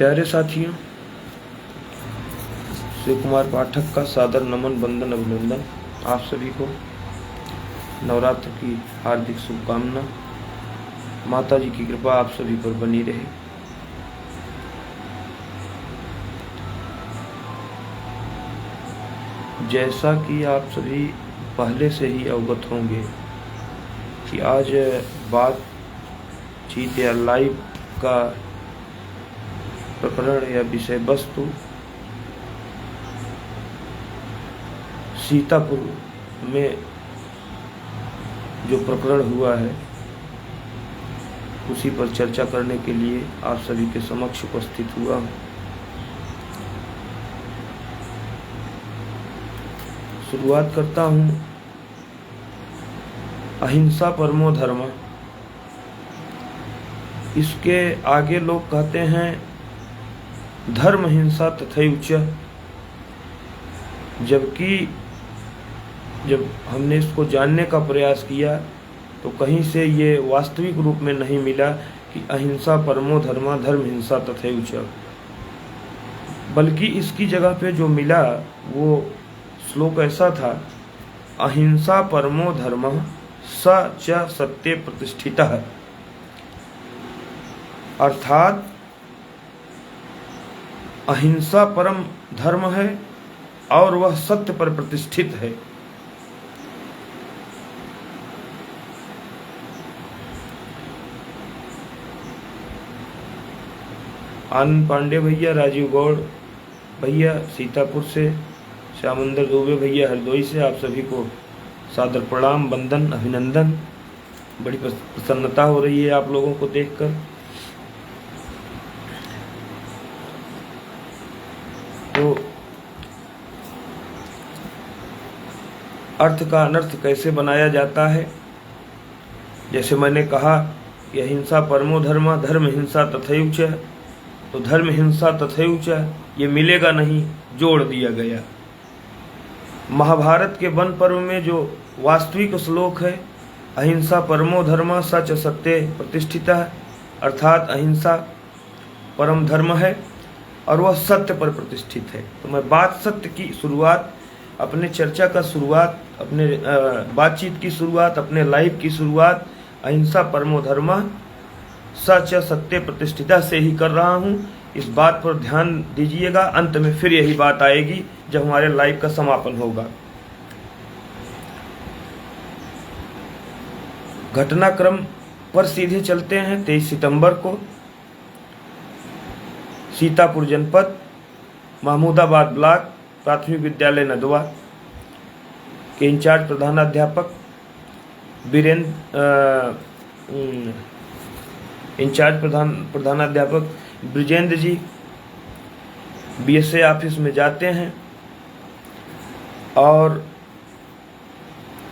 प्यारे साथियों, शिव कुमार पाठक का सादर नमन, वंदन, अभिनंदन। आप सभी को नवरात्र की हार्दिक शुभकामना। माता जी की कृपा आप सभी पर बनी रहे। जैसा कि आप सभी पहले से ही अवगत होंगे कि आज बातचीत या लाइव का प्रकरण या विषय वस्तु सीतापुर में जो प्रकरण हुआ है उसी पर चर्चा करने के लिए आप सभी के समक्ष उपस्थित हुआ हूँ। शुरुआत करता हूँ। अहिंसा परमो धर्म, इसके आगे लोग कहते हैं धर्म हिंसा तथैव च, जबकि जब हमने इसको जानने का प्रयास किया तो कहीं से ये वास्तविक रूप में नहीं मिला कि अहिंसा परमो धर्म, धर्म हिंसा तथैव च, बल्कि इसकी जगह पे जो मिला वो श्लोक ऐसा था, अहिंसा परमो धर्म स च सत्ये प्रतिष्ठितः। अर्थात अहिंसा परम धर्म है और वह सत्य पर प्रतिष्ठित है। आनंद पांडे भैया, राजीव गौड़ भैया सीतापुर से, श्यामंदर दुबे भैया हरदोई से, आप सभी को सादर प्रणाम, वंदन, अभिनंदन। बड़ी प्रसन्नता हो रही है आप लोगों को देखकर। तो अर्थ का अनर्थ कैसे बनाया जाता है, जैसे मैंने कहा कि अहिंसा परमो धर्म, धर्म हिंसा तथैव च, तो धर्म हिंसा तथैव च ये मिलेगा नहीं, जोड़ दिया गया। महाभारत के वन पर्व में जो वास्तविक श्लोक है, अहिंसा परमो धर्म सच सत्य प्रतिष्ठितः, अर्थात अहिंसा परम धर्म है और वह सत्य पर प्रतिष्ठित है। तो मैं बात सत्य की शुरुआत, अपने चर्चा का शुरुआत, अपने बातचीत की शुरुआत, अपने लाइव की शुरुआत अहिंसा परमो धर्म सच सत्य प्रतिष्ठिता से ही कर रहा हूँ। इस बात पर ध्यान दीजिएगा। अंत में फिर यही बात आएगी जब हमारे लाइव का समापन होगा। घटनाक्रम पर सीधे चलते हैं। 23 सितंबर को सीतापुर जनपद, महमूदाबाद ब्लॉक प्राथमिक विद्यालय नदवा के इंचार्ज प्रधानाध्यापक प्रधानाध्यापक ब्रिजेंद्र जी बीएसए ऑफिस में जाते हैं और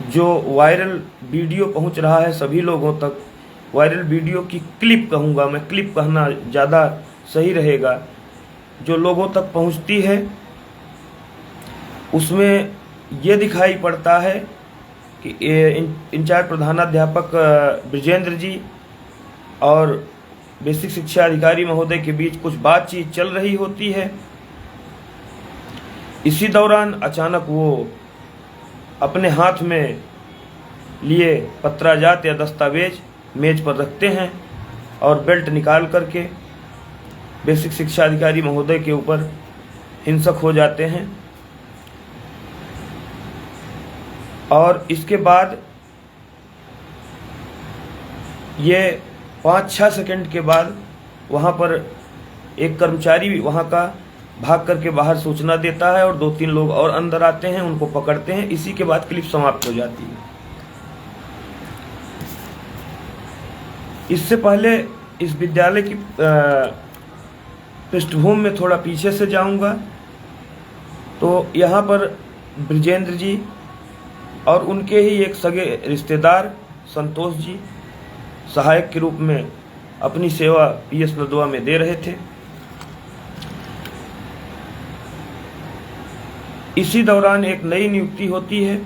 जो वायरल वीडियो पहुंच रहा है सभी लोगों तक, वायरल वीडियो की क्लिप कहूँगा मैं, क्लिप कहना ज़्यादा सही रहेगा, जो लोगों तक पहुंचती है उसमें ये दिखाई पड़ता है कि इंचार्ज प्रधानाध्यापक ब्रिजेंद्र जी और बेसिक शिक्षा अधिकारी महोदय के बीच कुछ बातचीत चल रही होती है। इसी दौरान अचानक वो अपने हाथ में लिए पत्राजात या दस्तावेज मेज पर रखते हैं और बेल्ट निकाल करके बेसिक शिक्षा अधिकारी महोदय के ऊपर हिंसक हो जाते हैं। और इसके बाद ये 5-6 सेकंड के बाद वहाँ पर एक कर्मचारी वहाँ का भाग करके बाहर सूचना देता है और 2-3 लोग और अंदर आते हैं, उनको पकड़ते हैं। इसी के बाद क्लिप समाप्त हो जाती है। इससे पहले इस विद्यालय की पृष्ठभूमि में थोड़ा पीछे से जाऊंगा तो यहाँ पर ब्रिजेंद्र जी और उनके ही एक सगे रिश्तेदार संतोष जी सहायक के रूप में अपनी सेवा पीएस नदवा में दे रहे थे। इसी दौरान एक नई नियुक्ति होती है,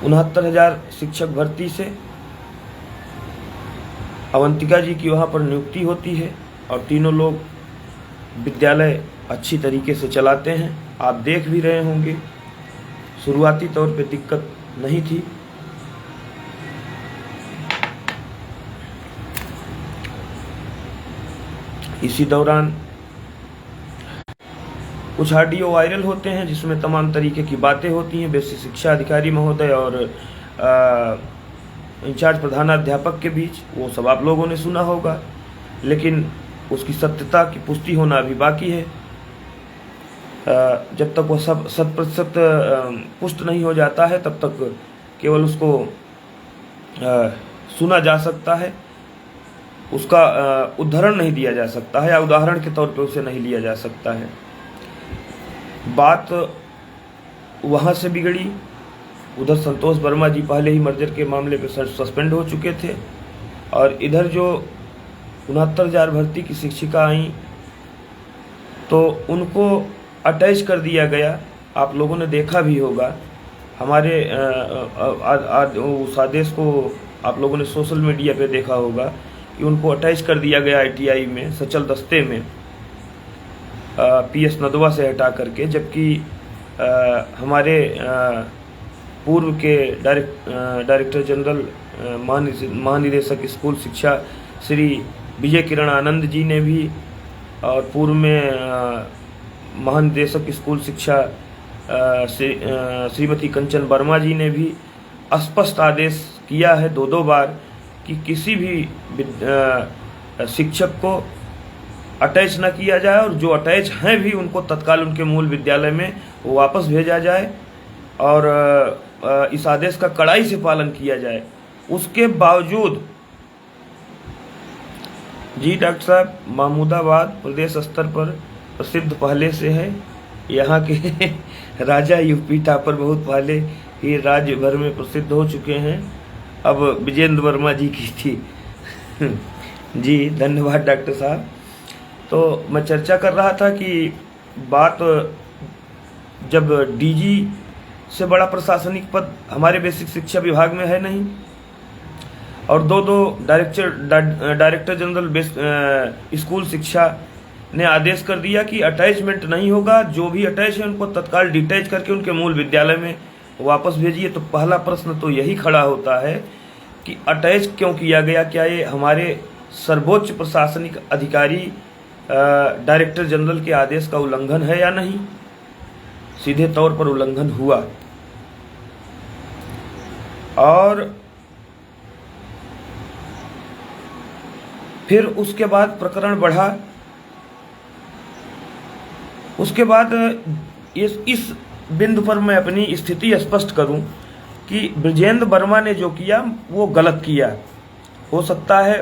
69,000 शिक्षक भर्ती से अवंतिका जी की वहाँ पर नियुक्ति होती है। और तीनों लोग विद्यालय अच्छी तरीके से चलाते हैं। आप देख भी रहे होंगे, शुरुआती तौर पे दिक्कत नहीं थी। इसी दौरान कुछ ऑडियो वायरल होते हैं जिसमें तमाम तरीके की बातें होती हैं बेसिक शिक्षा अधिकारी महोदय और इंचार्ज प्रधानाध्यापक के बीच। वो सब आप लोगों ने सुना होगा, लेकिन उसकी सत्यता की पुष्टि होना अभी बाकी है। जब तक वो सब 100% पुष्ट नहीं हो जाता है तब तक केवल उसको सुना जा सकता है, उसका उदाहरण नहीं दिया जा सकता है या उदाहरण के तौर पे उसे नहीं लिया जा सकता है। बात वहाँ से बिगड़ी। उधर संतोष वर्मा जी पहले ही मर्जर के मामले पे सस्पेंड हो चुके थे और इधर जो 69,000 भर्ती की शिक्षिका आई तो उनको अटैच कर दिया गया। आप लोगों ने देखा भी होगा, हमारे उस आदेश को आप लोगों ने सोशल मीडिया पे देखा होगा कि उनको अटैच कर दिया गया ITI में सचल दस्ते में PS नदवा से हटा करके, जबकि हमारे पूर्व के डायरेक्टर जनरल महानिदेशक स्कूल शिक्षा श्री विजय किरण आनंद जी ने भी और पूर्व में महानिदेशक स्कूल शिक्षा श्रीमती कंचन वर्मा जी ने भी स्पष्ट आदेश किया है 2-2 बार कि किसी भी शिक्षक को अटैच न किया जाए और जो अटैच हैं भी उनको तत्काल उनके मूल विद्यालय में वापस भेजा जाए और इस आदेश का कड़ाई से पालन किया जाए। उसके बावजूद जी डॉक्टर साहब, महमूदाबाद प्रदेश स्तर पर प्रसिद्ध पहले से है। यहाँ के राजा यूपी टॉपर बहुत पहले ही राज्य भर में प्रसिद्ध हो चुके हैं। अब विजेंद्र वर्मा जी की थी जी धन्यवाद डॉक्टर साहब। तो मैं चर्चा कर रहा था कि बात जब DG से बड़ा प्रशासनिक पद हमारे बेसिक शिक्षा विभाग में है नहीं और 2 डायरेक्टर जनरल स्कूल शिक्षा ने आदेश कर दिया कि अटैचमेंट नहीं होगा, जो भी अटैच है उनको तत्काल डिटैच करके उनके मूल विद्यालय में वापस भेजिए। तो पहला प्रश्न तो यही खड़ा होता है कि अटैच क्यों किया गया? क्या ये हमारे सर्वोच्च प्रशासनिक अधिकारी डायरेक्टर जनरल के आदेश का उल्लंघन है या नहीं? सीधे तौर पर उल्लंघन हुआ। और फिर उसके बाद प्रकरण बढ़ा। उसके बाद इस बिंदु पर मैं अपनी स्थिति स्पष्ट करूं कि विजेंद्र वर्मा ने जो किया वो गलत किया। हो सकता है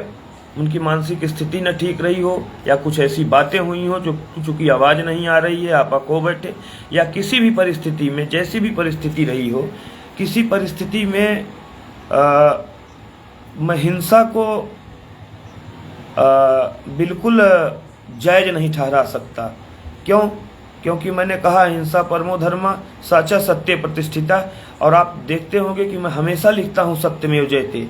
उनकी मानसिक स्थिति न ठीक रही हो या कुछ ऐसी बातें हुई हो जो चूंकि आवाज़ नहीं आ रही है, आप खो बैठे, या किसी भी परिस्थिति में जैसी भी परिस्थिति रही हो, किसी परिस्थिति में मैं हिंसा को बिल्कुल जायज़ नहीं ठहरा सकता। क्यों? क्योंकि मैंने कहा हिंसा परमो धर्म साचा सत्य प्रतिष्ठिता, और आप देखते होंगे कि मैं हमेशा लिखता हूँ सत्यमेव जयते।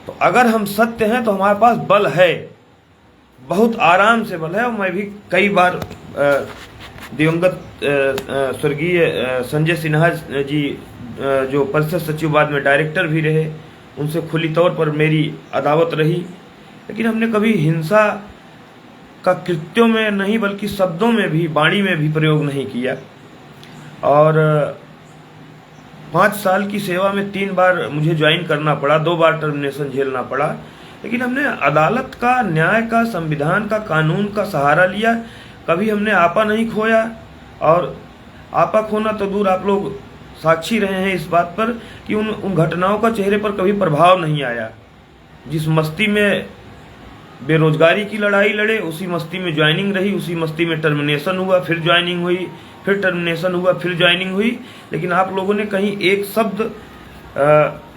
तो अगर हम सत्य हैं तो हमारे पास बल है, बहुत आराम से बल है। और मैं भी कई बार दिवंगत स्वर्गीय संजय सिन्हा जी जो परिषद सचिव बाद में डायरेक्टर भी रहे, उनसे खुली तौर पर मेरी अदावत रही, लेकिन हमने कभी हिंसा का कृत्यों में नहीं बल्कि शब्दों में भी, वाणी में भी प्रयोग नहीं किया। और 5 साल की सेवा में 3 बार मुझे ज्वाइन करना पड़ा, 2 बार टर्मिनेशन झेलना पड़ा, लेकिन हमने अदालत का, न्याय का, संविधान का, कानून का सहारा लिया। कभी हमने आपा नहीं खोया, और आपा खोना तो दूर, आप लोग साक्षी रहे हैं इस बात पर कि उन घटनाओं का चेहरे पर कभी प्रभाव नहीं आया। जिस मस्ती में बेरोजगारी की लड़ाई लड़े, उसी मस्ती में ज्वाइनिंग रही, उसी मस्ती में टर्मिनेशन हुआ, फिर ज्वाइनिंग हुई, फिर टर्मिनेशन हुआ, फिर ज्वाइनिंग हुई। लेकिन आप लोगों ने कहीं एक शब्द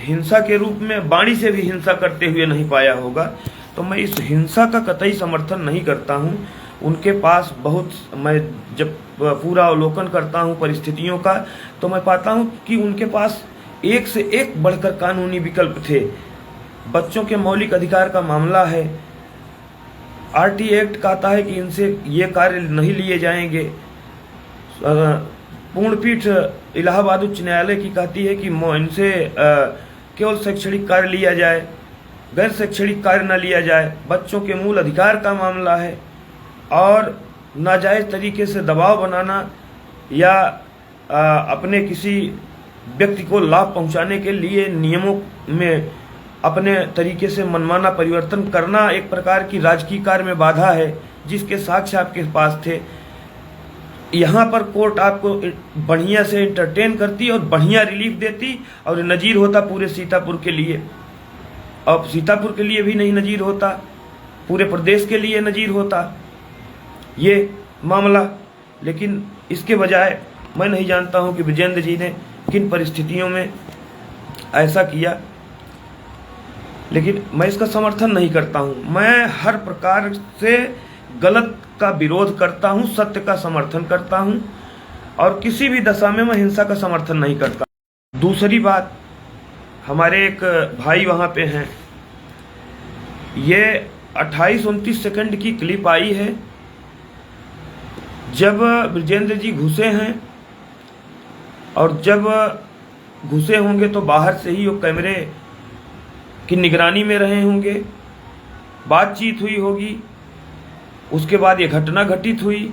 हिंसा के रूप में वाणी से भी हिंसा करते हुए नहीं पाया होगा। तो मैं इस हिंसा का कतई समर्थन नहीं करता हूँ। उनके पास बहुत, मैं जब पूरा अवलोकन करता हूँ परिस्थितियों का, तो मैं पाता हूँ कि उनके पास एक से एक बढ़कर कानूनी विकल्प थे। बच्चों के मौलिक अधिकार का मामला है, आरटी एक्ट कहता है कि इनसे ये कार्य नहीं लिए जाएंगे। पूर्णपीठ इलाहाबाद उच्च न्यायालय की कहती है कि इनसे केवल शैक्षणिक कार्य लिया जाए, गैर शैक्षणिक कार्य न लिया जाए। बच्चों के मूल अधिकार का मामला है और नाजायज़ तरीके से दबाव बनाना या अपने किसी व्यक्ति को लाभ पहुंचाने के लिए नियमों में अपने तरीके से मनमाना परिवर्तन करना एक प्रकार की राजकीय कार्य में बाधा है, जिसके साक्ष्य आपके पास थे। यहाँ पर कोर्ट आपको बढ़िया से इंटरटेन करती और बढ़िया रिलीफ देती और नज़ीर होता पूरे सीतापुर के लिए। अब सीतापुर के लिए भी नहीं नज़ीर होता, पूरे प्रदेश के लिए नज़ीर होता ये मामला। लेकिन इसके बजाय मैं नहीं जानता हूं कि विजेंद्र जी ने किन परिस्थितियों में ऐसा किया, लेकिन मैं इसका समर्थन नहीं करता हूं। मैं हर प्रकार से गलत का विरोध करता हूं, सत्य का समर्थन करता हूं और किसी भी दशा में मैं हिंसा का समर्थन नहीं करता। दूसरी बात, हमारे एक भाई वहां पे हैं, ये 28-29 सेकंड की क्लिप आई है जब विजेंद्र जी घुसे हैं, और जब घुसे होंगे तो बाहर से ही वो कैमरे की निगरानी में रहे होंगे, बातचीत हुई होगी, उसके बाद ये घटना घटित हुई।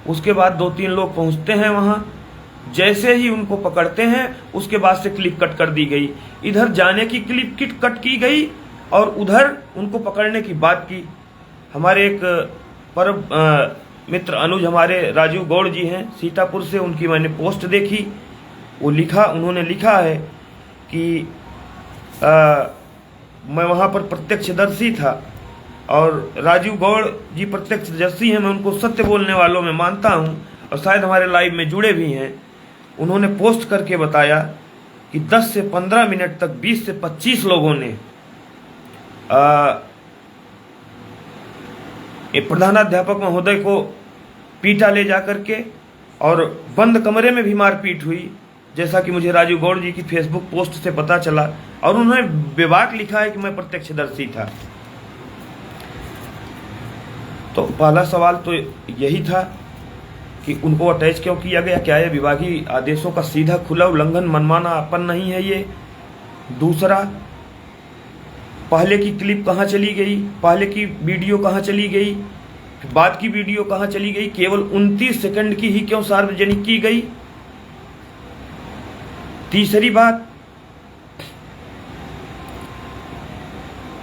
उसके बाद 2-3 लोग पहुंचते हैं वहाँ, जैसे ही उनको पकड़ते हैं उसके बाद से क्लिप कट कर दी गई। इधर जाने की क्लिप कट की गई और उधर उनको पकड़ने की बात की। हमारे एक परम मित्र अनुज हमारे राजू गौड़ जी हैं सीतापुर से, उनकी मैंने पोस्ट देखी, वो उन्होंने लिखा है कि मैं वहाँ पर प्रत्यक्षदर्शी था और राजू गौड़ जी प्रत्यक्षदर्शी हैं, मैं उनको सत्य बोलने वालों में मानता हूँ और शायद हमारे लाइव में जुड़े भी हैं। उन्होंने पोस्ट करके बताया कि 10 से 15 मिनट तक 20 से 25 लोगों ने प्रधानाध्यापक महोदय को पीटा ले जा करके, और बंद कमरे में भी मारपीट हुई, जैसा कि मुझे राजू गौड़ जी की फेसबुक पोस्ट से पता चला। और उन्होंने बेबाक लिखा है कि मैं प्रत्यक्षदर्शी था। तो पहला सवाल तो यही था कि उनको अटैच क्यों किया गया, क्या ये विभागीय आदेशों का सीधा खुला उल्लंघन, मनमाना अपन नहीं है ये। दूसरा, पहले की क्लिप कहाँ चली गई, पहले की वीडियो कहाँ चली गई, बाद की वीडियो कहाँ चली गई, केवल 29 सेकंड की ही क्यों सार्वजनिक की गई। तीसरी बात,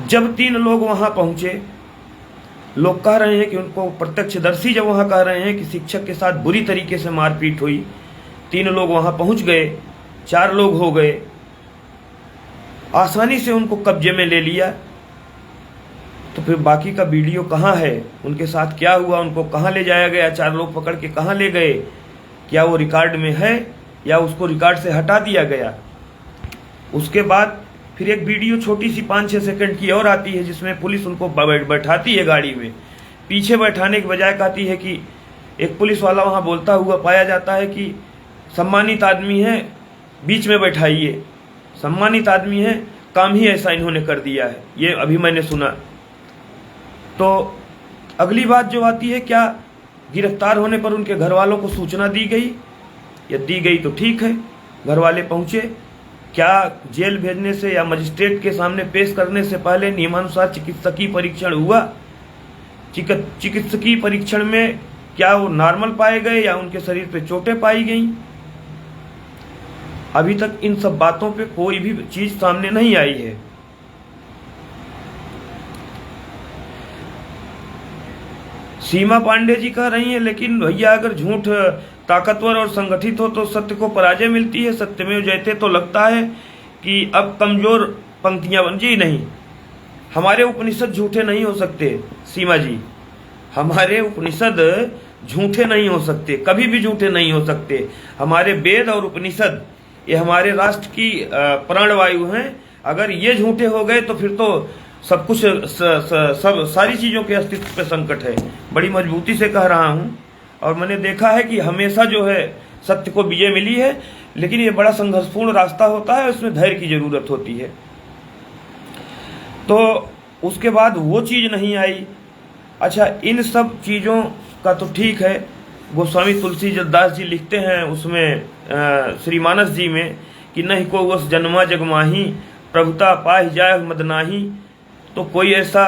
जब 3 लोग वहां पहुंचे, लोग कह रहे हैं कि उनको प्रत्यक्षदर्शी जब वहां कह रहे हैं कि शिक्षक के साथ बुरी तरीके से मारपीट हुई, 3 लोग वहां पहुंच गए, 4 लोग हो गए, आसानी से उनको कब्जे में ले लिया, तो फिर बाकी का वीडियो कहाँ है, उनके साथ क्या हुआ, उनको कहाँ ले जाया गया, 4 लोग पकड़ के कहाँ ले गए, क्या वो रिकॉर्ड में है या उसको रिकॉर्ड से हटा दिया गया। उसके बाद फिर एक वीडियो छोटी सी 5-6 सेकंड की और आती है जिसमें पुलिस उनको बैठाती है गाड़ी में, पीछे बैठाने के बजाय कहती है कि एक पुलिस वाला वहाँ बोलता हुआ पाया जाता है कि सम्मानित आदमी है, बीच में बैठाइए, सम्मानित आदमी है, काम ही ऐसा इन्होंने कर दिया है, ये अभी मैंने सुना। तो अगली बात जो आती है, क्या गिरफ्तार होने पर उनके घर वालों को सूचना दी गई, या दी गई तो ठीक है, घर वाले पहुंचे, क्या जेल भेजने से या मजिस्ट्रेट के सामने पेश करने से पहले नियमानुसार चिकित्सकीय परीक्षण हुआ, चिकित्सकीय परीक्षण में क्या वो नॉर्मल पाए गए या उनके शरीर पे चोटें पाई गई। अभी तक इन सब बातों पे कोई भी चीज सामने नहीं आई है। सीमा पांडे जी कह रही हैं, लेकिन भैया अगर झूठ ताकतवर और संगठित हो तो सत्य को पराजय मिलती है, सत्यमेव जयते। तो लगता है कि अब कमजोर पंक्तियां बन जी नहीं, हमारे उपनिषद झूठे नहीं हो सकते सीमा जी, हमारे उपनिषद झूठे नहीं हो सकते, कभी भी झूठे नहीं हो सकते। हमारे वेद और उपनिषद ये हमारे राष्ट्र की प्राणवायु हैं, अगर ये झूठे हो गए तो फिर तो सब कुछ सब सारी चीजों के अस्तित्व पे संकट है। बड़ी मजबूती से कह रहा हूं, और मैंने देखा है कि हमेशा जो है सत्य को विजय मिली है, लेकिन ये बड़ा संघर्षपूर्ण रास्ता होता है, उसमें धैर्य की जरूरत होती है। तो उसके बाद वो चीज नहीं आई अच्छा, इन सब चीज़ों का तो ठीक है। गोस्वामी तुलसीदास जी लिखते हैं उसमें श्री मानस जी में कि नहीं को वस जन्मा जग माही, प्रभुता पाहि जाय मद नाही। तो कोई ऐसा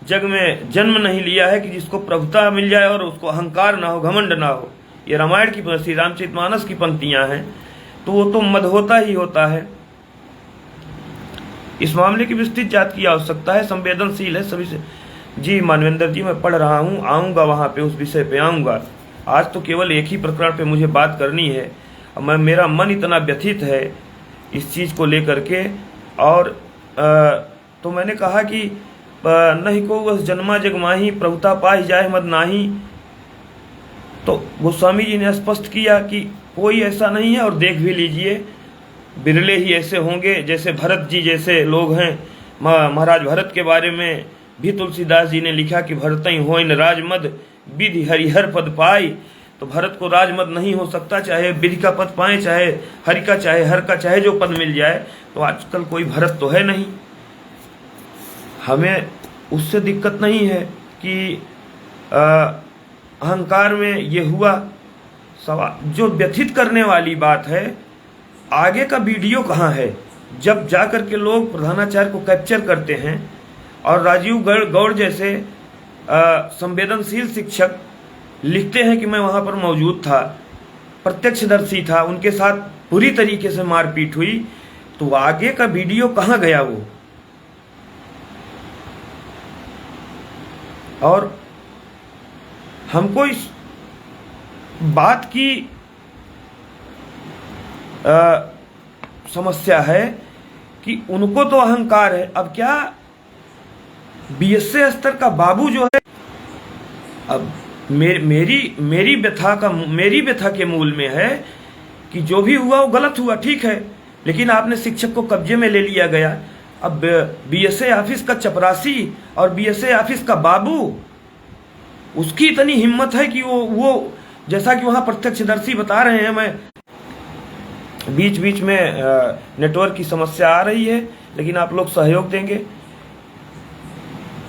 जग में जन्म नहीं लिया है कि जिसको प्रभुता मिल जाए और उसको अहंकार ना हो, घमंड ना हो। ये रामायण की, श्री रामचरितमानस की पंक्तियां हैं। तो वो तो मद होता ही होता है। इस मामले की विस्तृत जांच की आवश्यकता है, संवेदनशील है सभी से। जी मानवेंद्र जी, मैं पढ़ रहा हूँ, आऊँगा वहाँ पे, उस विषय पे आऊँगा। आज तो केवल एक ही प्रकरण पे मुझे बात करनी है। मेरा मन इतना व्यथित है इस चीज़ को लेकर के। और तो मैंने कहा कि नहीं को वस जन्मा जग माही, प्रभुता पाहि जाय मद नाही। तो गोस्वामी जी ने स्पष्ट किया कि कोई ऐसा नहीं है। और देख भी लीजिए, बिरले ही ऐसे होंगे, जैसे भरत जी जैसे लोग हैं। महाराज भरत के बारे में भी तुलसीदास जी ने लिखा कि भरतई होइन राजमद, विधि हरिहर पद पाई। तो भरत को राजमद नहीं हो सकता, चाहे विधि का पद पाए, चाहे हरि का, चाहे हर का, चाहे जो पद मिल जाए। तो आजकल कोई भरत तो है नहीं। हमें उससे दिक्कत नहीं है कि अहंकार में ये हुआ। सवाल जो व्यथित करने वाली बात है, आगे का वीडियो कहाँ है? जब जाकर के लोग प्रधानाचार्य को कैप्चर करते हैं और राजीव गौड़ जैसे संवेदनशील शिक्षक लिखते हैं कि मैं वहाँ पर मौजूद था, प्रत्यक्षदर्शी था, उनके साथ पूरी तरीके से मारपीट हुई, तो आगे का वीडियो कहाँ गया वो? और हमको इस बात की समस्या है कि उनको तो अहंकार है। अब क्या बीएसए स्तर का बाबू जो है, अब मेरी व्यथा के मूल में है कि जो भी हुआ वो गलत हुआ, ठीक है, लेकिन आपने शिक्षक को कब्जे में ले लिया गया। अब बीएसए ऑफिस का चपरासी और बीएसए ऑफिस का बाबू, उसकी इतनी हिम्मत है कि वो जैसा कि वहां प्रत्यक्षदर्शी बता रहे हैं। मैं बीच बीच में नेटवर्क की समस्या आ रही है, लेकिन आप लोग सहयोग देंगे।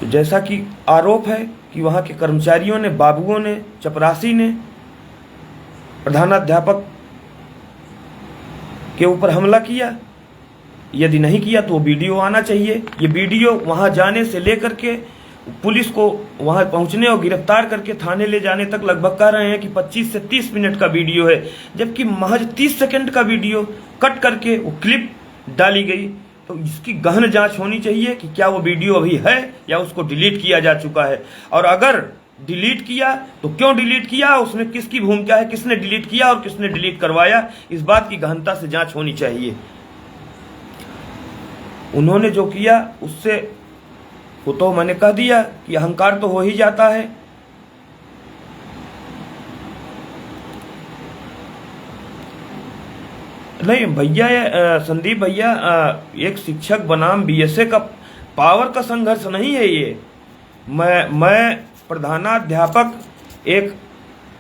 जैसा कि आरोप है कि वहाँ के कर्मचारियों ने, बाबुओं ने, चपरासी ने प्रधानाध्यापक के ऊपर हमला किया। यदि नहीं किया तो वो वीडियो आना चाहिए। ये वीडियो वहाँ जाने से लेकर के पुलिस को वहाँ पहुँचने और गिरफ्तार करके थाने ले जाने तक लगभग कह रहे हैं कि 25 से 30 मिनट का वीडियो है, जबकि महज 30 सेकंड का वीडियो कट करके वो क्लिप डाली गई। तो इसकी गहन जांच होनी चाहिए कि क्या वो वीडियो अभी है या उसको डिलीट किया जा चुका है, और अगर डिलीट किया तो क्यों डिलीट किया, उसमें किसकी भूमिका है, किसने डिलीट किया और किसने डिलीट करवाया, इस बात की गहनता से जांच होनी चाहिए। उन्होंने जो किया उससे वो तो मैंने कह दिया कि अहंकार तो हो ही जाता है। नहीं भैया, संदीप भैया, एक शिक्षक बनाम बीएसए का पावर का संघर्ष नहीं है ये। मैं प्रधानाध्यापक एक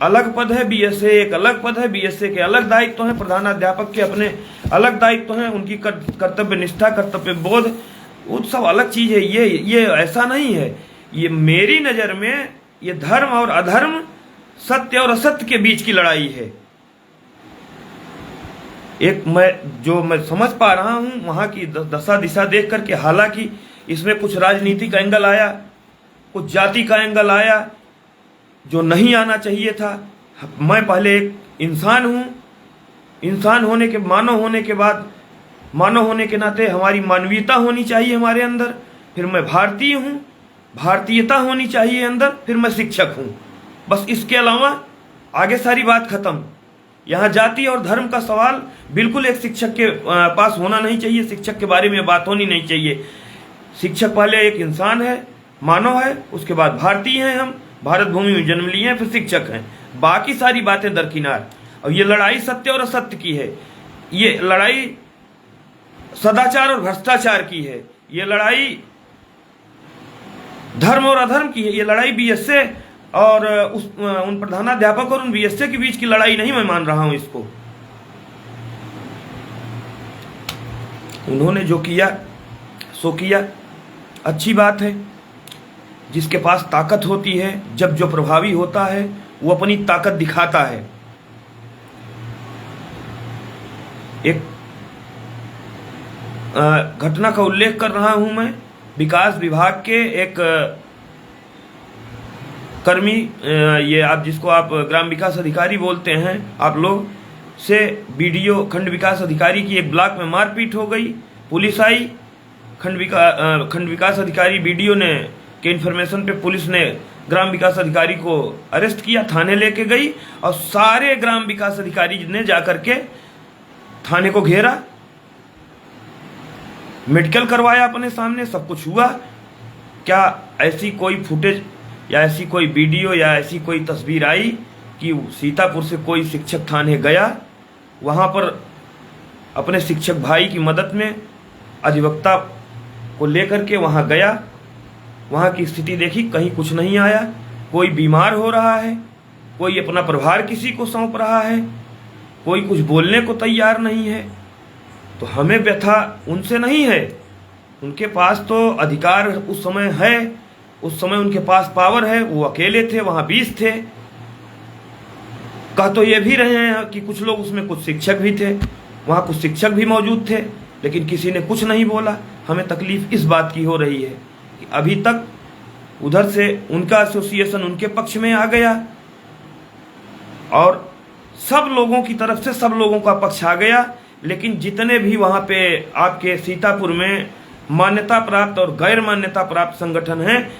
अलग पद है, बीएसए एक अलग पद है, बीएसए के अलग दायित्व हैं, प्रधानाध्यापक के अपने अलग दायित्व हैं, उनकी कर्तव्य निष्ठा, कर्तव्य बोध, वो सब अलग चीज है। ये ऐसा नहीं है। ये मेरी नजर में ये धर्म और अधर्म, सत्य और असत्य के बीच की लड़ाई है। एक मैं समझ पा रहा हूं वहां की दशा दिशा देख करके, हालांकि इसमें कुछ राजनीतिक एंगल आया, कुछ जाति का एंगल आया जो नहीं आना चाहिए था। मैं पहले एक इंसान हूं, इंसान होने के, मानव होने के बाद, मानव होने के नाते हमारी मानवीयता होनी चाहिए हमारे अंदर, फिर मैं भारतीय हूं, भारतीयता होनी चाहिए अंदर, फिर मैं शिक्षक हूं। बस इसके अलावा आगे सारी बात खत्म। यहाँ जाति और धर्म का सवाल बिल्कुल एक शिक्षक के पास होना नहीं चाहिए। शिक्षक के बारे में बात होनी नहीं चाहिए। शिक्षक पहले एक इंसान है, मानव है, उसके बाद भारतीय हैं, हम भारत भूमि में जन्म लिए हैं, फिर शिक्षक हैं। बाकी सारी बातें दरकिनार। और ये लड़ाई सत्य और असत्य की है, ये लड़ाई सदाचार और भ्रष्टाचार की है, ये लड़ाई धर्म और अधर्म की है। ये लड़ाई बीएसए और उन प्रधानाध्यापक और उन बीएसए के बीच की लड़ाई नहीं मैं मान रहा हूं इसको। उन्होंने जो किया सो किया, अच्छी बात है। जिसके पास ताकत होती है, जब जो प्रभावी होता है वो अपनी ताकत दिखाता है। एक घटना का उल्लेख कर रहा हूं मैं। विकास विभाग के एक कर्मी, ये आप जिसको आप ग्राम विकास अधिकारी बोलते हैं, आप लोग से बीडीओ खंड विकास अधिकारी की एक ब्लॉक में मारपीट हो गई। पुलिस आई, खंड विकास अधिकारी बीडीओ ने के इन्फॉर्मेशन पे पुलिस ने ग्राम विकास अधिकारी को अरेस्ट किया, थाने लेके गई और सारे ग्राम विकास अधिकारी ने जाकर के थाने को घेरा, मेडिकल करवाया अपने सामने, सब कुछ हुआ। क्या ऐसी कोई फुटेज या ऐसी कोई वीडियो या ऐसी कोई तस्वीर आई कि सीतापुर से कोई शिक्षक थाने गया, वहाँ पर अपने शिक्षक भाई की मदद में अधिवक्ता को लेकर के वहाँ गया, वहाँ की स्थिति देखी, कहीं कुछ नहीं आया। कोई बीमार हो रहा है, कोई अपना प्रभार किसी को सौंप रहा है, कोई कुछ बोलने को तैयार नहीं है। तो हमें व्यथा उनसे नहीं है, उनके पास तो अधिकार उस समय है, उस समय उनके पास पावर है, वो अकेले थे, वहाँ 20 थे। कह तो ये भी रहे हैं कि कुछ लोग उसमें कुछ शिक्षक भी थे, वहाँ कुछ शिक्षक भी मौजूद थे, लेकिन किसी ने कुछ नहीं बोला। हमें तकलीफ इस बात की हो रही है कि अभी तक उधर से उनका एसोसिएशन उनके पक्ष में आ गया और सब लोगों की तरफ से सब लोगों का पक्ष आ गया, लेकिन जितने भी वहाँ पे आपके सीतापुर में मान्यता प्राप्त और गैर मान्यता प्राप्त संगठन हैं,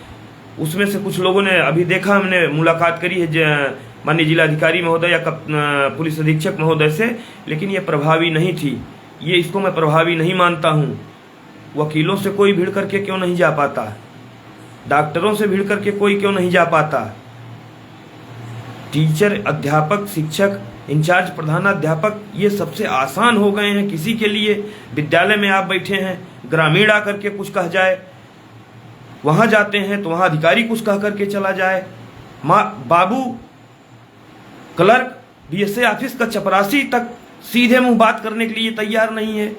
उसमें से कुछ लोगों ने अभी देखा, हमने मुलाकात करी है माननीय जिलाधिकारी महोदय या पुलिस अधीक्षक महोदय से, लेकिन ये प्रभावी नहीं थी। ये इसको मैं प्रभावी नहीं मानता हूँ। वकीलों से कोई भिड़ करके क्यों नहीं जा पाता, डॉक्टरों से भिड़ करके कोई क्यों नहीं जा पाता, टीचर, अध्यापक, शिक्षक, इंचार्ज प्रधानाध्यापक, ये सबसे आसान हो गए हैं किसी के लिए। विद्यालय में आप बैठे हैं, ग्रामीण आकर के कुछ कह जाए, वहाँ जाते हैं तो वहाँ अधिकारी कुछ कह करके चला जाए। बाबू क्लर्क, बीएसए ऑफिस का चपरासी तक सीधे मुंह बात करने के लिए तैयार नहीं है।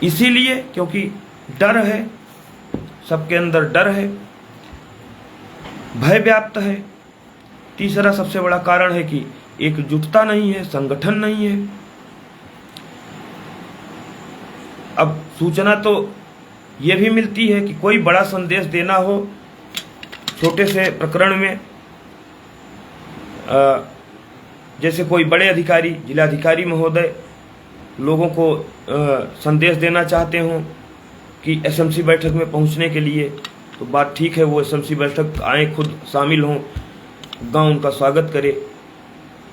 इसीलिए क्योंकि डर है, सबके अंदर डर है, भय व्याप्त है। तीसरा सबसे बड़ा कारण है कि एकजुटता नहीं है, संगठन नहीं है। अब सूचना तो यह भी मिलती है कि कोई बड़ा संदेश देना हो छोटे से प्रकरण में, जैसे कोई बड़े अधिकारी, जिलाधिकारी महोदय लोगों को संदेश देना चाहते हों कि एसएमसी बैठक में पहुंचने के लिए, तो बात ठीक है, वो एसएमसी बैठक आए, खुद शामिल हों, गांव उनका स्वागत करे।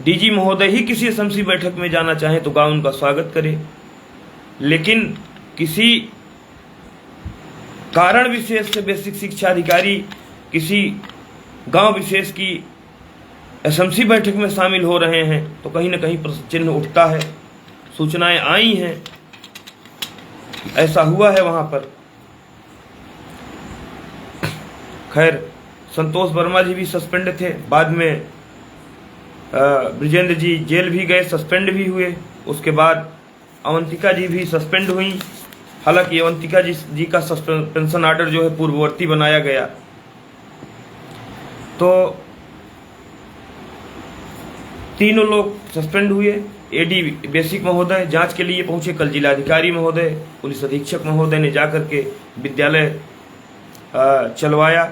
डीजी महोदय ही किसी एसएमसी बैठक में जाना चाहें तो गांव उनका स्वागत करे। लेकिन किसी कारण विशेष से बेसिक शिक्षा अधिकारी किसी गांव विशेष की एसएमसी बैठक में शामिल हो रहे हैं तो कहीं ना कहीं प्रश्न चिन्ह उठता है। सूचनाएं आई हैं, ऐसा हुआ है वहां पर। खैर, संतोष वर्मा जी भी सस्पेंड थे, बाद में ब्रिजेंद्र जी जेल भी गए, सस्पेंड भी हुए। उसके बाद अवंतिका जी भी सस्पेंड हुई। हालांकि अवंतिका जी का सस्पेंशन ऑर्डर जो है पूर्ववर्ती बनाया गया। तो तीनों लोग सस्पेंड हुए। एडी बेसिक महोदय जांच के लिए पहुंचे, कल जिलाधिकारी महोदय, पुलिस अधीक्षक महोदय ने जाकर के विद्यालय चलवाया,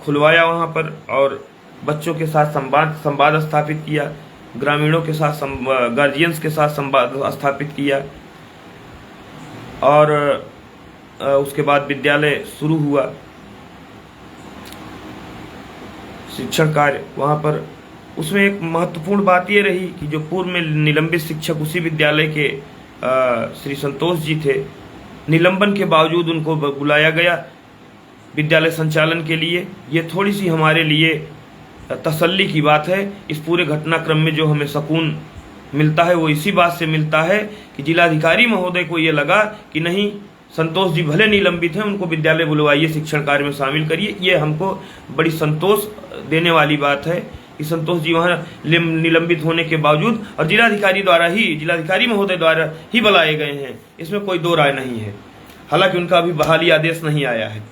खुलवाया वहां पर, और बच्चों के साथ संवाद स्थापित किया, ग्रामीणों के साथ, गार्जियंस के साथ संवाद स्थापित किया, और उसके बाद विद्यालय शुरू हुआ, शिक्षण कार्य वहाँ पर। उसमें एक महत्वपूर्ण बात ये रही कि जो पूर्व में निलंबित शिक्षक उसी विद्यालय के श्री संतोष जी थे, निलंबन के बावजूद उनको बुलाया गया विद्यालय संचालन के लिए। ये थोड़ी सी हमारे लिए तसल्ली की बात है। इस पूरे घटनाक्रम में जो हमें सुकून मिलता है वो इसी बात से मिलता है कि जिलाधिकारी महोदय को ये लगा कि नहीं, संतोष जी भले निलंबित हैं, उनको विद्यालय बुलवाइए, शिक्षण कार्य में शामिल करिए। ये हमको बड़ी संतोष देने वाली बात है कि संतोष जी वहाँ निलंबित होने के बावजूद और जिलाधिकारी महोदय द्वारा ही बुलाए गए हैं, इसमें कोई दो राय नहीं है। हालांकि उनका अभी बहाली आदेश नहीं आया है।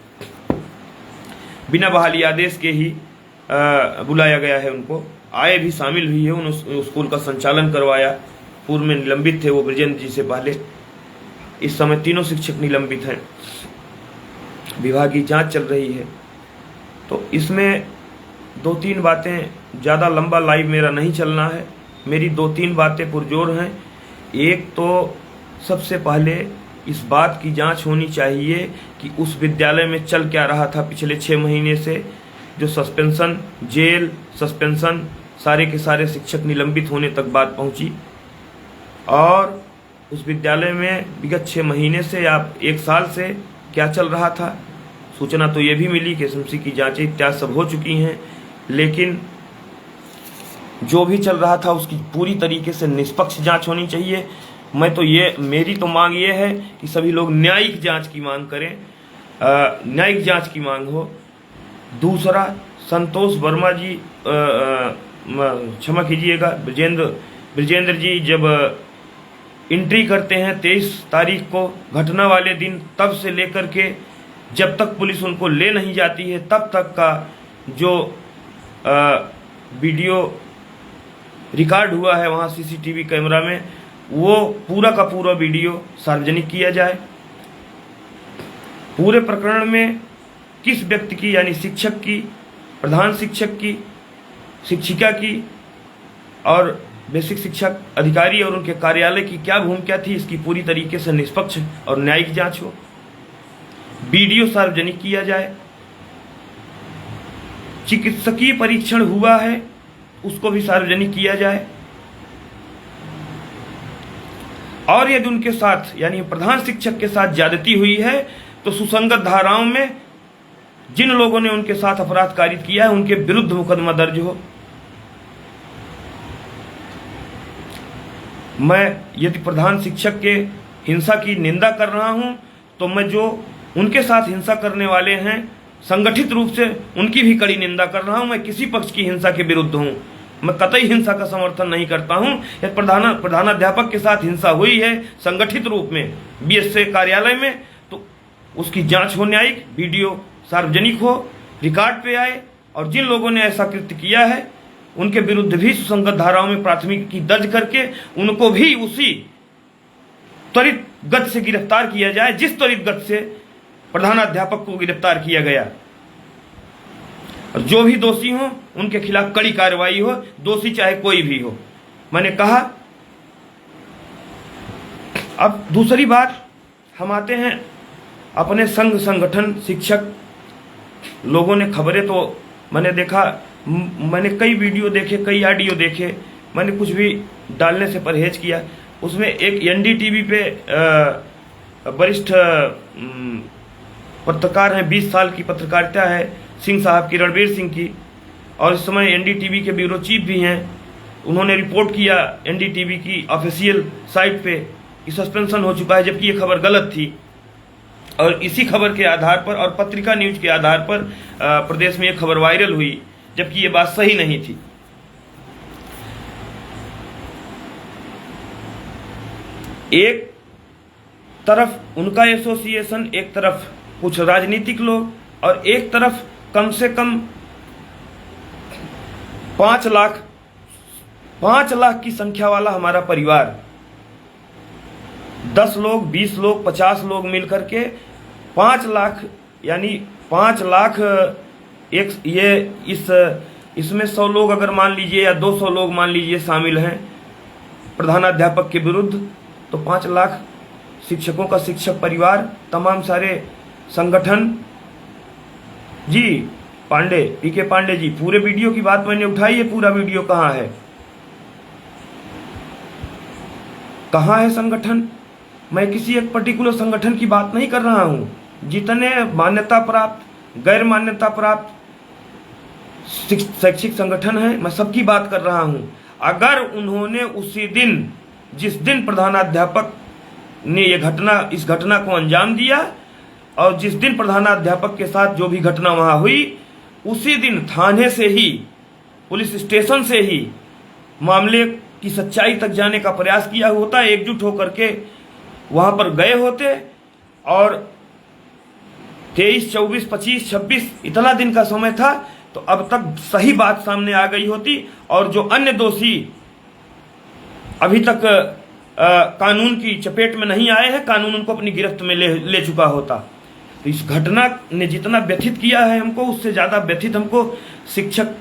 बिना बहाली आदेश के ही बुलाया गया है उनको। आए भी, शामिल हुई है, उन स्कूल का संचालन करवाया। पूर्व में निलंबित थे वो ब्रजेंद्र जी से पहले। इस समय तीनों शिक्षक निलंबित हैं, विभागीय जांच चल रही है। तो इसमें 2-3 बातें, ज़्यादा लंबा लाइव मेरा नहीं चलना है, मेरी 2-3 बातें पुरजोर हैं। एक तो सबसे पहले इस बात की जांच होनी चाहिए कि उस विद्यालय में चल क्या रहा था पिछले 6 महीने से, जो सस्पेंशन, जेल, सस्पेंशन, सारे के सारे शिक्षक निलंबित होने तक बात पहुंची। और उस विद्यालय में विगत 6 महीने से या 1 साल से क्या चल रहा था। सूचना तो ये भी मिली कि एसएमसी की जांचें इत्यादि सब हो चुकी हैं, लेकिन जो भी चल रहा था उसकी पूरी तरीके से निष्पक्ष जांच होनी चाहिए। मेरी तो मांग ये है कि सभी लोग न्यायिक जांच की मांग करें, न्यायिक जांच की मांग हो। दूसरा, संतोष वर्मा जी, क्षमा कीजिएगा, ब्रजेंद्र जी जब एंट्री करते हैं 23 तारीख को, घटना वाले दिन, तब से लेकर के जब तक पुलिस उनको ले नहीं जाती है तब तक का जो वीडियो रिकॉर्ड हुआ है वहाँ सीसीटीवी कैमरा में, वो पूरा का पूरा वीडियो सार्वजनिक किया जाए। पूरे प्रकरण में किस व्यक्ति की, यानी शिक्षक की, प्रधान शिक्षक की, शिक्षिका की और बेसिक शिक्षक अधिकारी और उनके कार्यालय की क्या भूमिका थी, इसकी पूरी तरीके से निष्पक्ष और न्यायिक जांच हो। वीडियो सार्वजनिक किया जाए। चिकित्सकीय परीक्षण हुआ है उसको भी सार्वजनिक किया जाए। और यदि उनके साथ, यानी प्रधान शिक्षक के साथ ज्यादती हुई है तो सुसंगत धाराओं में जिन लोगों ने उनके साथ अपराध कारित किया है उनके विरुद्ध मुकदमा दर्ज हो। मैं यदि प्रधान शिक्षक के हिंसा की निंदा कर रहा हूं तो मैं जो उनके साथ हिंसा करने वाले हैं संगठित रूप से उनकी भी कड़ी निंदा कर रहा हूं। मैं किसी पक्ष की हिंसा के विरुद्ध हूं, मैं कतई हिंसा का समर्थन नहीं करता हूं। यदि प्रधानाध्यापक के साथ हिंसा हुई है संगठित रूप में बीएसए कार्यालय में, तो उसकी जांच हो न्यायिक, वीडियो सार्वजनिक हो, रिकॉर्ड पे आए, और जिन लोगों ने ऐसा कृत्य किया है उनके विरुद्ध भी सुसंगत धाराओं में प्राथमिकी दर्ज करके उनको भी उसी त्वरित गति से गिरफ्तार किया जाए जिस त्वरित गति से प्रधानाध्यापक को गिरफ्तार किया गया। और जो भी दोषी हो उनके खिलाफ कड़ी कार्रवाई हो, दोषी चाहे कोई भी हो। मैंने कहा। अब दूसरी बात, हम आते हैं अपने संघ संगठन शिक्षक लोगों ने खबरें तो मैंने देखा, मैंने कई वीडियो देखे, कई ऑडियो देखे, मैंने कुछ भी डालने से परहेज किया। उसमें एक एनडीटीवी पे वरिष्ठ पत्रकार हैं, 20 साल की पत्रकारिता है सिंह साहब की, रणवीर सिंह की, और इस समय एनडीटीवी के ब्यूरो चीफ भी हैं। उन्होंने रिपोर्ट किया एनडीटीवी की ऑफिशियल साइट पे कि सस्पेंशन हो चुका है, जबकि ये खबर गलत थी। और इसी खबर के आधार पर और पत्रिका न्यूज के आधार पर प्रदेश में ये खबर वायरल हुई, जबकि ये बात सही नहीं थी। एक तरफ उनका एसोसिएशन, एक तरफ कुछ राजनीतिक लोग, और एक तरफ कम से कम 5 लाख की संख्या वाला हमारा परिवार, 10 लोग, 20 लोग, 50 लोग मिलकर के 5 लाख, यानी 5 लाख एक, ये इसमें 100 लोग अगर मान लीजिए या 200 लोग मान लीजिए शामिल हैं प्रधानाध्यापक के विरुद्ध, तो 5 लाख शिक्षकों का शिक्षक परिवार, तमाम सारे संगठन जी, पांडे, पीके पांडे जी, पूरे वीडियो की बात मैंने उठाई है। पूरा वीडियो कहाँ है, कहाँ है संगठन? मैं किसी एक पर्टिकुलर संगठन की बात नहीं कर रहा हूं। जितने मान्यता प्राप्त, गैर मान्यता प्राप्त शैक्षिक संगठन हैं, मैं सबकी बात कर रहा हूं। अगर उन्होंने उसी दिन, जिस दिन प्रधानाध्यापक ने इस घटना को अंजाम दिया और जिस दिन प्रधानाध्यापक के साथ जो भी घटना वहां हुई, उसी दिन थाने से ही, पुलिस स्टेशन से ही मामले की सच्चाई तक जाने का प्रयास किया होता, एकजुट होकर के वहां पर गए होते और 23, 24, 25, 26 इतना दिन का समय था, तो अब तक सही बात सामने आ गई होती और जो अन्य दोषी अभी तक कानून की चपेट में नहीं आए हैं, कानून उनको अपनी गिरफ्त में ले चुका होता। तो इस घटना ने जितना व्यथित किया है हमको, उससे ज़्यादा व्यथित हमको शिक्षक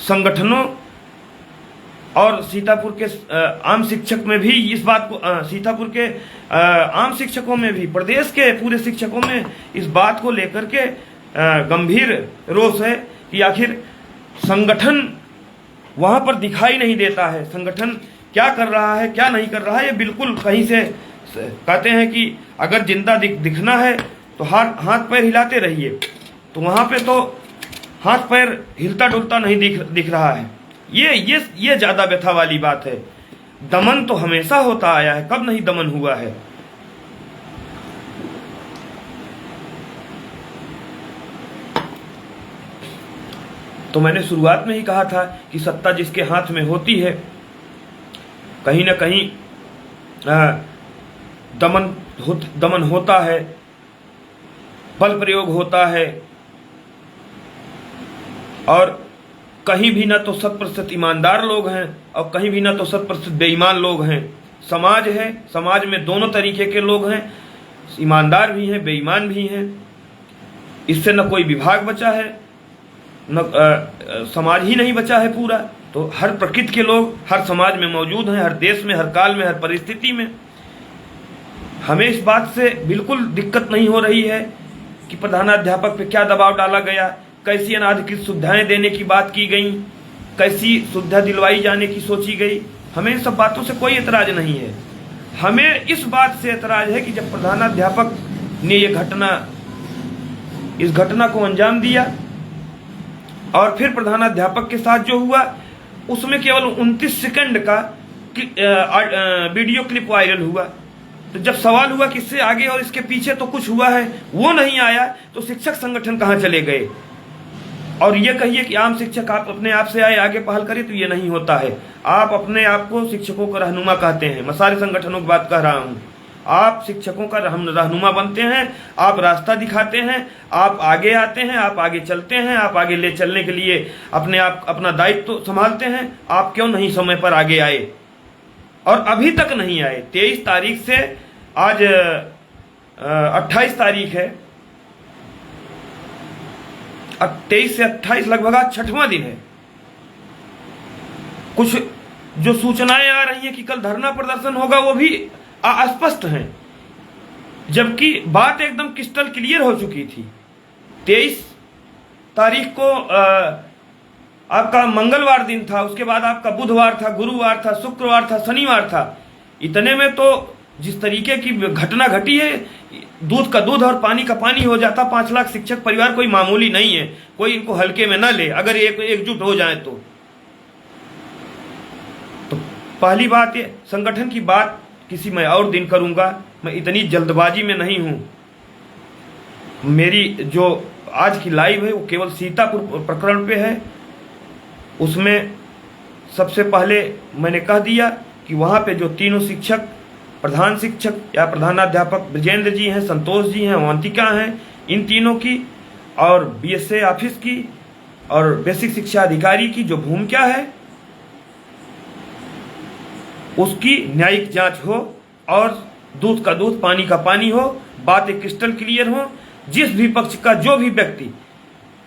संगठनों और सीतापुर के आम शिक्षक में भी इस बात को, सीतापुर के आम शिक्षकों में भी, प्रदेश के पूरे शिक्षकों में इस बात को लेकर के गंभीर रोष है कि आखिर संगठन वहाँ पर दिखाई नहीं देता है। संगठन क्या कर रहा है, क्या नहीं कर रहा है, ये बिल्कुल कहीं से कहते हैं कि अगर जिंदा दिखना है तो हाथ पैर हिलाते रहिए, तो वहाँ पे तो हाथ पैर हिलता डुलता नहीं दिख रहा है। ये ज़्यादा व्यथा वाली बात है। दमन तो हमेशा होता आया है, कब नहीं दमन हुआ है। तो मैंने शुरुआत में ही कहा था कि सत्ता जिसके हाथ में होती है, कहीं ना कहीं दमन होता है, बल प्रयोग होता है, और कहीं भी ना तो 100% ईमानदार लोग हैं और कहीं भी ना तो 100% बेईमान लोग हैं। समाज है, समाज में दोनों तरीके के लोग हैं, ईमानदार भी हैं, बेईमान भी हैं। इससे न कोई विभाग बचा है, न समाज ही नहीं बचा है पूरा। तो हर प्रकृति के लोग हर समाज में मौजूद हैं, हर देश में, हर काल में, हर परिस्थिति में। हमें इस बात से बिल्कुल दिक्कत नहीं हो रही है कि प्रधानाध्यापक पे क्या दबाव डाला गया, कैसी अनाधिकृत सुविधाएं देने की बात की गई, कैसी सुविधा दिलवाई जाने की सोची गई। हमें इन सब बातों से कोई एतराज नहीं है। हमें इस बात से एतराज है कि जब प्रधानाध्यापक ने इस घटना को अंजाम दिया और फिर प्रधानाध्यापक के साथ जो हुआ उसमें केवल 29 सेकंड का वीडियो क्लिप वायरल हुआ। तो जब सवाल हुआ कि इससे आगे और इसके पीछे तो कुछ हुआ है, वो नहीं आया, तो शिक्षक संगठन कहाँ चले गए। और ये कहिए कि आम शिक्षक आप अपने आप से आए आगे पहल करें, तो ये नहीं होता है। आप अपने आप को शिक्षकों का रहनुमा कहते हैं। मैं सारे संगठनों की बात कह रहा हूँ। आप शिक्षकों का रहनुमा बनते हैं, आप रास्ता दिखाते हैं, आप आगे आते हैं, आप आगे चलते हैं, आप आगे ले चलने के लिए अपना दायित्व तो संभालते हैं। आप क्यों नहीं समय पर आगे आए और अभी तक नहीं आए। 23 तारीख से आज 28 तारीख है, 23 से 28 लगभग आज 6वां दिन है। कुछ जो सूचनाएं आ रही हैं कि कल धरना प्रदर्शन होगा, वो भी अस्पष्ट हैं, जबकि बात एकदम क्रिस्टल क्लियर हो चुकी थी। 23 तारीख को आपका मंगलवार दिन था, उसके बाद आपका बुधवार था, गुरुवार था, शुक्रवार था, शनिवार था। इतने में तो जिस तरीके की घटना घटी है, दूध का दूध और पानी का पानी हो जाता। 5 लाख शिक्षक परिवार कोई मामूली नहीं है, कोई इनको हल्के में न ले अगर एकजुट हो जाए तो पहली बात ये, संगठन की बात किसी मैं और दिन करूंगा, मैं इतनी जल्दबाजी में नहीं हूं। मेरी जो आज की लाइव है वो केवल सीतापुर प्रकरण पे है। उसमें सबसे पहले मैंने कह दिया कि वहां पे जो तीनों शिक्षक, प्रधान शिक्षक या प्रधानाध्यापक ब्रजेंद्र जी हैं, संतोष जी हैं, अवंतिका हैं, इन तीनों की और बीएसए ऑफिस की और बेसिक शिक्षा अधिकारी की जो भूमिका है, उसकी न्यायिक जांच हो और दूध का दूध पानी का पानी हो, बातें क्रिस्टल क्लियर हो। जिस भी पक्ष का जो भी व्यक्ति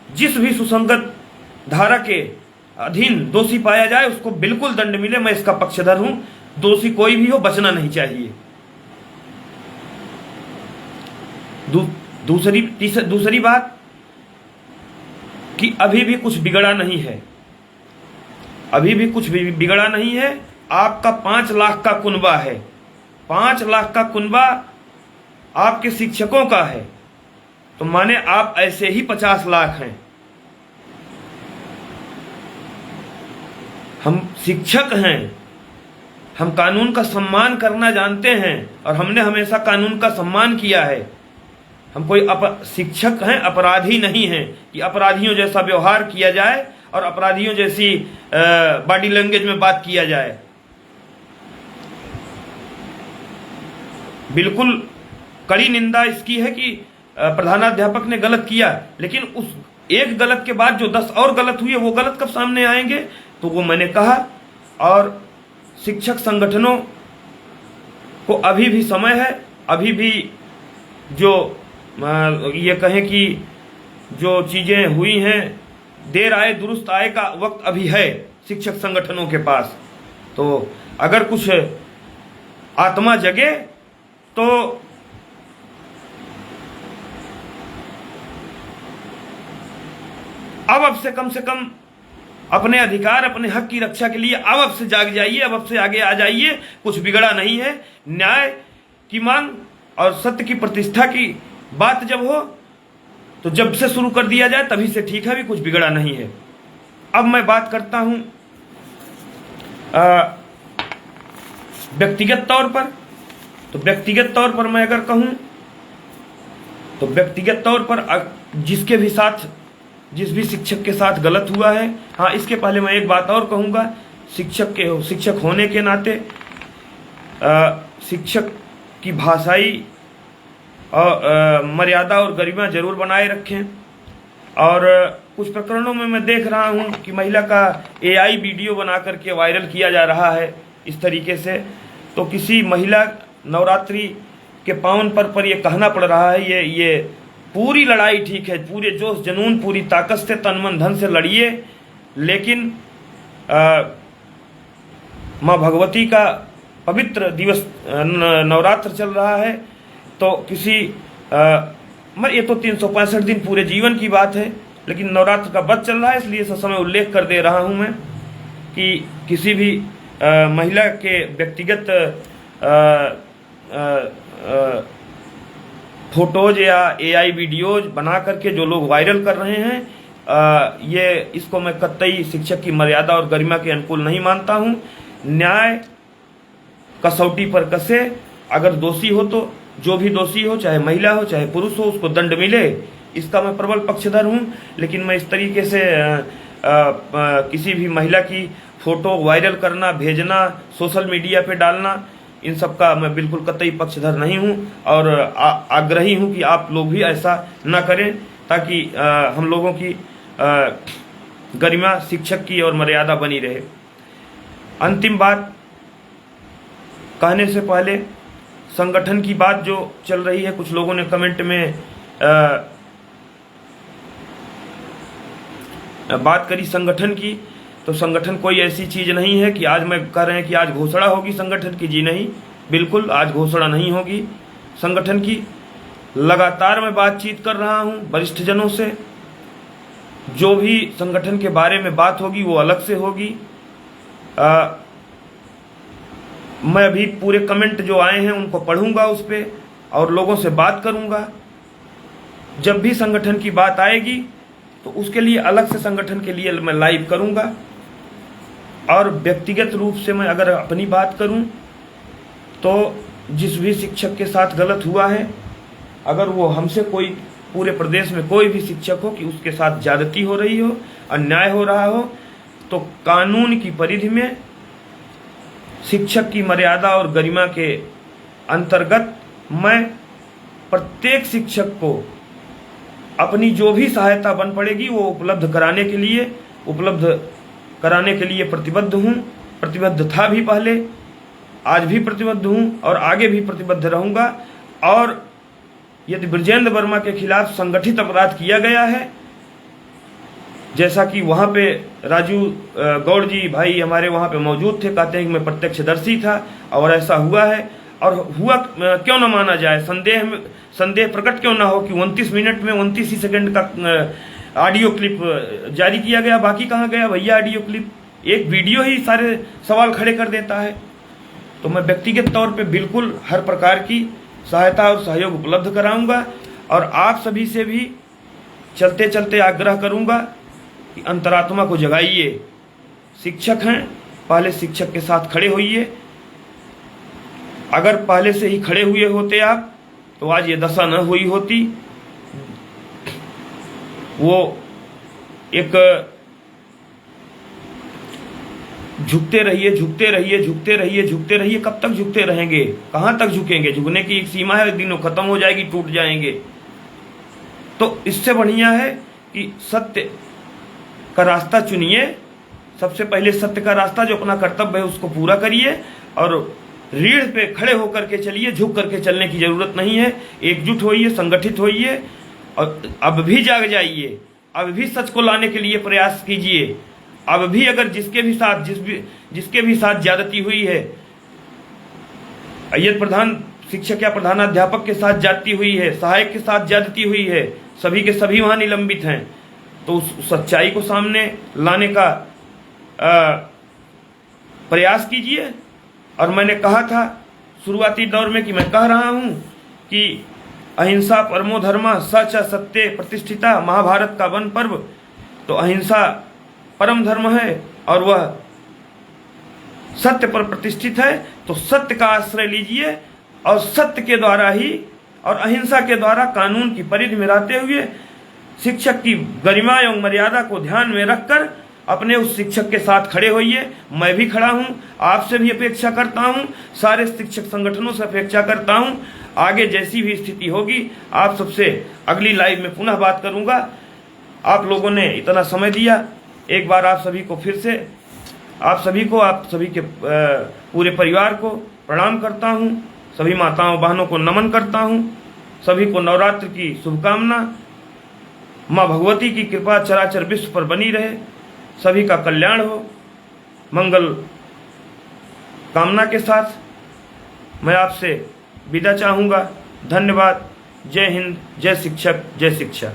जिस भी सुसंगत धारा के अधीन दोषी पाया जाए, उसको बिल्कुल दंड मिले। मैं इसका पक्षधर हूं। दोषी कोई भी हो, बचना नहीं चाहिए। दूसरी बात कि अभी भी कुछ बिगड़ा नहीं है, अभी भी कुछ भी बिगड़ा नहीं है। आपका 5 लाख का कुनबा है, 5 लाख का कुनबा आपके शिक्षकों का है, तो माने आप ऐसे ही 50 लाख हैं। हम शिक्षक हैं, हम कानून का सम्मान करना जानते हैं और हमने हमेशा कानून का सम्मान किया है। हम कोई शिक्षक हैं, अपराधी नहीं हैं कि अपराधियों जैसा व्यवहार किया जाए और अपराधियों जैसी बॉडी लैंग्वेज में बात किया जाए। बिल्कुल कड़ी निंदा इसकी है कि प्रधानाध्यापक ने गलत किया, लेकिन उस एक गलत के बाद जो 10 और गलत हुए वो गलत कब सामने आएंगे? तो वो मैंने कहा। और शिक्षक संगठनों को अभी भी समय है, अभी भी जो ये कहें कि जो चीज़ें हुई हैं देर आए दुरुस्त आए का वक्त अभी है शिक्षक संगठनों के पास। तो अगर कुछ आत्मा जगे तो अब से कम अपने अधिकार अपने हक की रक्षा के लिए अब से जाग जाइए, अब से आगे आ जाइए। कुछ बिगड़ा नहीं है। न्याय की मांग और सत्य की प्रतिष्ठा की बात जब हो तो जब से शुरू कर दिया जाए तभी से ठीक है, भी कुछ बिगड़ा नहीं है। अब मैं बात करता हूं व्यक्तिगत तौर पर। तो व्यक्तिगत तौर पर मैं अगर कहूं तो व्यक्तिगत तौर पर जिसके भी साथ जिस भी शिक्षक के साथ गलत हुआ है, हाँ इसके पहले मैं एक बात और कहूँगा, शिक्षक होने के नाते शिक्षक की भाषाई और मर्यादा और गरिमा जरूर बनाए रखें। और कुछ प्रकरणों में मैं देख रहा हूँ कि महिला का AI वीडियो बना करके वायरल किया जा रहा है इस तरीके से। तो किसी महिला नवरात्रि के पावन पर ये कहना पड़ रहा है, ये पूरी लड़ाई ठीक है, पूरे जोश जुनून पूरी ताकत से तन मन धन से लड़िए, लेकिन माँ भगवती का पवित्र दिवस नवरात्र चल रहा है। तो किसी ये तो 365 दिन पूरे जीवन की बात है, लेकिन नवरात्र का व्रत चल रहा है, इसलिए इस समय उल्लेख कर दे रहा हूँ मैं कि किसी भी महिला के व्यक्तिगत फोटोज या AI वीडियोज बना करके जो लोग वायरल कर रहे हैं, ये इसको मैं कतई शिक्षक की मर्यादा और गरिमा के अनुकूल नहीं मानता हूं। न्याय कसौटी पर कसे, अगर दोषी हो तो जो भी दोषी हो, चाहे महिला हो चाहे पुरुष हो, उसको दंड मिले, इसका मैं प्रबल पक्षधर हूं। लेकिन मैं इस तरीके से किसी भी महिला की फोटो वायरल करना, भेजना, सोशल मीडिया पे डालना, इन सब का मैं बिल्कुल कतई पक्षधर नहीं हूं और आग्रही हूं कि आप लोग भी ऐसा न करें, ताकि हम लोगों की गरिमा, शिक्षक की और मर्यादा बनी रहे। अंतिम बात कहने से पहले संगठन की बात जो चल रही है, कुछ लोगों ने कमेंट में बात करी संगठन की। तो संगठन कोई ऐसी चीज नहीं है कि आज मैं कह रहे हैं कि आज घोषणा होगी संगठन की। जी नहीं, बिल्कुल आज घोषणा नहीं होगी संगठन की। लगातार मैं बातचीत कर रहा हूं वरिष्ठ जनों से, जो भी संगठन के बारे में बात होगी वो अलग से होगी। मैं अभी पूरे कमेंट जो आए हैं उनको पढ़ूंगा उस पर और लोगों से बात करूंगा। जब भी संगठन की बात आएगी तो उसके लिए अलग से संगठन के लिए मैं लाइव करूंगा। और व्यक्तिगत रूप से मैं अगर अपनी बात करूं तो जिस भी शिक्षक के साथ गलत हुआ है, अगर वो हमसे कोई पूरे प्रदेश में कोई भी शिक्षक हो कि उसके साथ ज्यादती हो रही हो, अन्याय हो रहा हो, तो कानून की परिधि में शिक्षक की मर्यादा और गरिमा के अंतर्गत मैं प्रत्येक शिक्षक को अपनी जो भी सहायता बन पड़ेगी वो उपलब्ध कराने के लिए प्रतिबद्ध हूँ। प्रतिबद्ध था भी पहले, आज भी प्रतिबद्ध हूँ और आगे भी प्रतिबद्ध रहूँगा। और यदि बृजेंद्र वर्मा के खिलाफ संगठित अपराध किया गया है, जैसा कि वहाँ पे राजू गौड़ जी भाई हमारे वहाँ पे मौजूद थे, कहते हैं कि मैं प्रत्यक्षदर्शी था और ऐसा हुआ है, और हुआ क्यों न माना जाए, संदेह प्रकट क्यों ना हो कि 29 मिनट में 29 ही सेकंड का ऑडियो क्लिप जारी किया गया। बाकी कहाँ गया भैया ऑडियो क्लिप? एक वीडियो ही सारे सवाल खड़े कर देता है। तो मैं व्यक्तिगत तौर पे बिल्कुल हर प्रकार की सहायता और सहयोग उपलब्ध कराऊंगा और आप सभी से भी चलते चलते आग्रह करूंगा कि अंतरात्मा को जगाइए। शिक्षक हैं, पहले शिक्षक के साथ खड़े होइए। अगर पहले से ही खड़े हुए होते आप तो आज ये दशा न हुई होती। वो एक झुकते रहिए, कब तक झुकते रहेंगे, कहां तक झुकेंगे? झुकने की एक सीमा है, एक दिन वो खत्म हो जाएगी, टूट जाएंगे। तो इससे बढ़िया है कि सत्य का रास्ता चुनिए। सबसे पहले सत्य का रास्ता, जो अपना कर्तव्य है उसको पूरा करिए और रीढ़ पे खड़े होकर के चलिए, झुक करके चलने की जरूरत नहीं है। एकजुट होइए, संगठित होइए और अब भी जाग जाइए, अब भी सच को लाने के लिए प्रयास कीजिए। अब भी अगर जिसके भी साथ ज्यादती हुई है, अय्यद प्रधान शिक्षक या प्रधानाध्यापक के साथ ज्यादती हुई है, सहायक के साथ ज्यादती हुई है, सभी के सभी वहां निलंबित हैं, तो उस सच्चाई को सामने लाने का प्रयास कीजिए। और मैंने कहा था शुरुआती दौर में कि मैं कह रहा हूं कि अहिंसा परमो धर्म सच सत्य प्रतिष्ठिता, महाभारत का वन पर्व, तो अहिंसा परम धर्म है और वह सत्य पर प्रतिष्ठित है। तो सत्य का आश्रय लीजिए और सत्य के द्वारा ही और अहिंसा के द्वारा कानून की परिधि में रहते हुए शिक्षक की गरिमा एवं मर्यादा को ध्यान में रखकर अपने उस शिक्षक के साथ खड़े होइए। मैं भी खड़ा हूं, आपसे भी अपेक्षा करता हूं, सारे शिक्षक संगठनों से अपेक्षा करता हूं। आगे जैसी भी स्थिति होगी आप सबसे अगली लाइव में पुनः बात करूंगा। आप लोगों ने इतना समय दिया, एक बार आप सभी को फिर से आप सभी के पूरे परिवार को प्रणाम करता हूं। सभी माताओं बहनों को नमन करता हूं। सभी को नवरात्र की शुभकामना। माँ भगवती की कृपा चराचर विश्व पर बनी रहे, सभी का कल्याण हो। मंगल कामना के साथ मैं आपसे विदा चाहूँगा। धन्यवाद। जय हिंद, जय शिक्षक, जय शिक्षा।